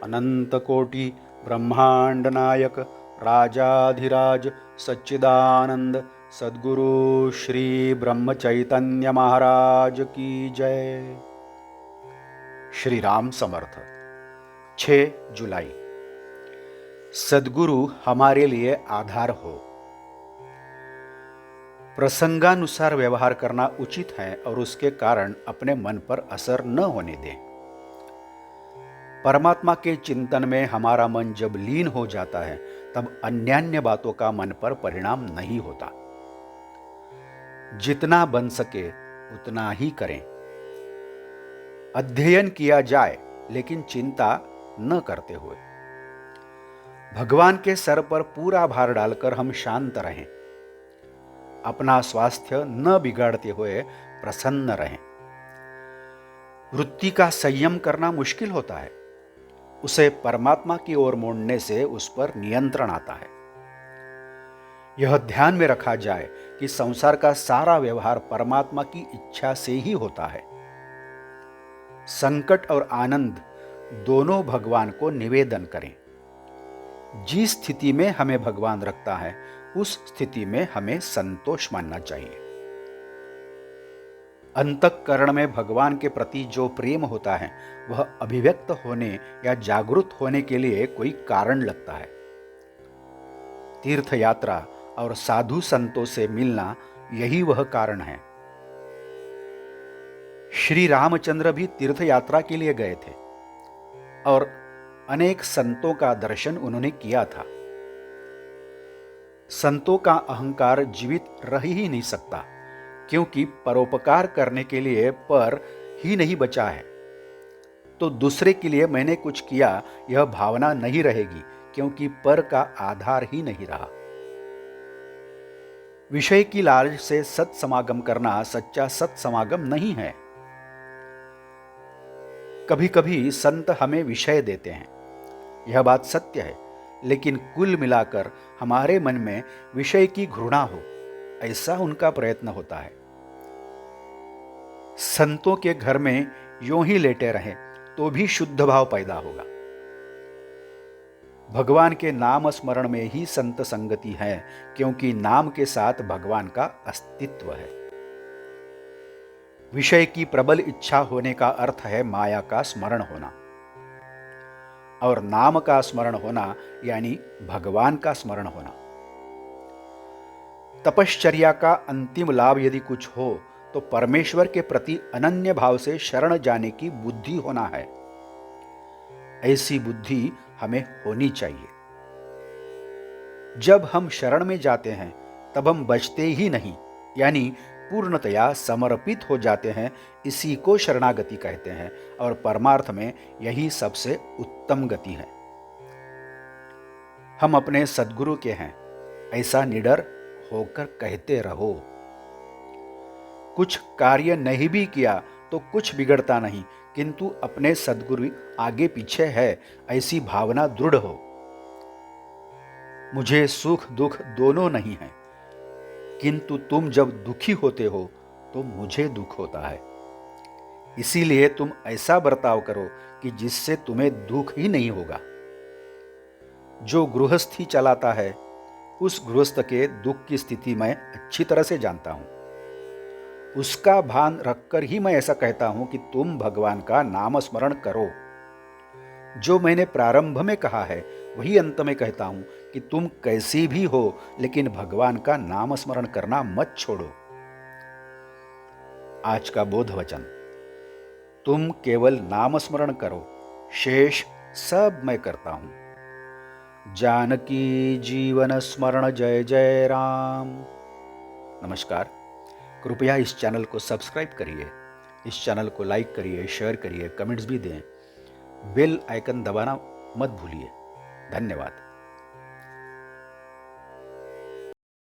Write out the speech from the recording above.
अनंतकोटि ब्रह्मांड नायक राजाधिराज सच्चिदानंद सद्गुरु श्री ब्रह्म चैतन्य महाराज की जय। श्री राम समर्थ। 6 जुलाई। सद्गुरु हमारे लिए आधार हो। प्रसंगानुसार व्यवहार करना उचित है और उसके कारण अपने मन पर असर न होने दें। परमात्मा के चिंतन में हमारा मन जब लीन हो जाता है तब अन्यान्य बातों का मन पर परिणाम नहीं होता। जितना बन सके उतना ही करें। अध्ययन किया जाए लेकिन चिंता न करते हुए। भगवान के सर पर पूरा भार डालकर हम शांत रहें। अपना स्वास्थ्य न बिगाड़ते हुए प्रसन्न रहें। वृत्ति का संयम करना मुश्किल होता है। उसे परमात्मा की ओर मोड़ने से उस पर नियंत्रण आता है। यह ध्यान में रखा जाए कि संसार का सारा व्यवहार परमात्मा की इच्छा से ही होता है। संकट और आनंद दोनों भगवान को निवेदन करें। जिस स्थिति में हमें भगवान रखता है उस स्थिति में हमें संतोष मानना चाहिए। अंतःकरण में भगवान के प्रति जो प्रेम होता है वह अभिव्यक्त होने या जागृत होने के लिए कोई कारण लगता है। तीर्थ यात्रा और साधु संतों से मिलना यही वह कारण है। श्री रामचंद्र भी तीर्थ यात्रा के लिए गए थे और अनेक संतों का दर्शन उन्होंने किया था। संतों का अहंकार जीवित रह ही नहीं सकता, क्योंकि परोपकार करने के लिए पर ही नहीं बचा है। तो दूसरे के लिए मैंने कुछ किया यह भावना नहीं रहेगी, क्योंकि पर का आधार ही नहीं रहा। विषय की लालच से सत्समागम करना सच्चा सत्समागम नहीं है। कभी कभी संत हमें विषय देते हैं, यह बात सत्य है, लेकिन कुल मिलाकर हमारे मन में विषय की घृणा हो ऐसा उनका प्रयत्न होता है। संतों के घर में यूं ही लेटे रहें तो भी शुद्ध भाव पैदा होगा। भगवान के नाम स्मरण में ही संत संगति है, क्योंकि नाम के साथ भगवान का अस्तित्व है। विषय की प्रबल इच्छा होने का अर्थ है माया का स्मरण होना, और नाम का स्मरण होना यानी भगवान का स्मरण होना। तपश्चर्या का अंतिम लाभ यदि कुछ हो तो परमेश्वर के प्रति अनन्य भाव से शरण जाने की बुद्धि होना है। ऐसी बुद्धि हमें होनी चाहिए। जब हम शरण में जाते हैं तब हम बचते ही नहीं, यानी पूर्णतया समर्पित हो जाते हैं। इसी को शरणागति कहते हैं और परमार्थ में यही सबसे उत्तम गति है। हम अपने सद्गुरु के हैं ऐसा निडर होकर कहते रहो। कुछ कार्य नहीं भी किया तो कुछ बिगड़ता नहीं, किंतु अपने सद्गुरु आगे पीछे है ऐसी भावना दृढ़ हो। मुझे सुख दुख दोनों नहीं है, किंतु तुम जब दुखी होते हो तो मुझे दुख होता है। इसीलिए तुम ऐसा बर्ताव करो कि जिससे तुम्हें दुख ही नहीं होगा। जो गृहस्थी चलाता है उस गृहस्थ के दुख की स्थिति मैं अच्छी तरह से जानता हूं। उसका भान रखकर ही मैं ऐसा कहता हूं कि तुम भगवान का नाम स्मरण करो। जो मैंने प्रारंभ में कहा है वही अंत में कहता हूं कि तुम कैसी भी हो लेकिन भगवान का नाम स्मरण करना मत छोड़ो। आज का बोध वचन, तुम केवल नाम स्मरण करो, शेष सब मैं करता हूं। जानकी जीवन स्मरण जय जय राम। नमस्कार। कृपया इस चैनल को सब्सक्राइब करिए, इस चैनल को लाइक करिए, शेयर करिए, कमेंट्स भी दें। बेल आइकन दबाना मत भूलिए। धन्यवाद।